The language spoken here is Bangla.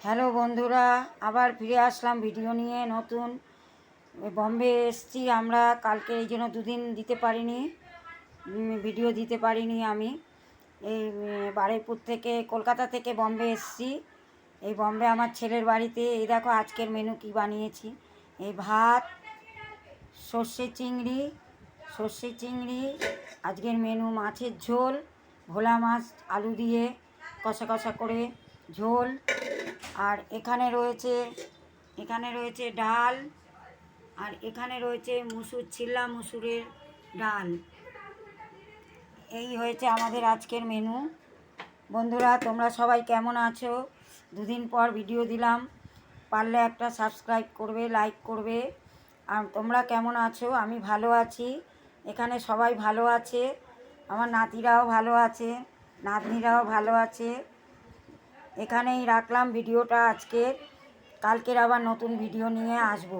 হ্যালো বন্ধুরা, আবার ফিরে আসলাম ভিডিও নিয়ে নতুন। বম্বে এসছি আমরা কালকে, এই জন্য দুদিন দিতে পারিনি, ভিডিও দিতে পারিনি। আমি এই বারুইপুর থেকে, কলকাতা থেকে বম্বে এসছি। এই বম্বে আমার ছেলের বাড়িতে। এই দেখো আজকের মেনু কি বানিয়েছি। এই ভাত, সর্ষে চিংড়ি, আজকের মেনু মাছের ঝোল, ভোলা মাছ আলু দিয়ে কষা কষা করে ঝোল। আর এখানে রয়েছে ডাল, আর এখানে রয়েছে চিল্লা মুসুরের ডাল। এই হয়েছে আমাদের আজকের মেনু। বন্ধুরা, তোমরা সবাই কেমন আছো? দুদিন পর ভিডিও দিলাম, পারলে একটা সাবস্ক্রাইব করবে, লাইক করবে। আর তোমরা কেমন আছো? আমি ভালো আছি, এখানে সবাই ভালো আছে, আমার নাতিরাও ভালো আছে, নাতনিরাও ভালো আছে। এখানেই রাখলাম ভিডিওটা আজকের, কালকের আবার নতুন ভিডিও নিয়ে আসবো।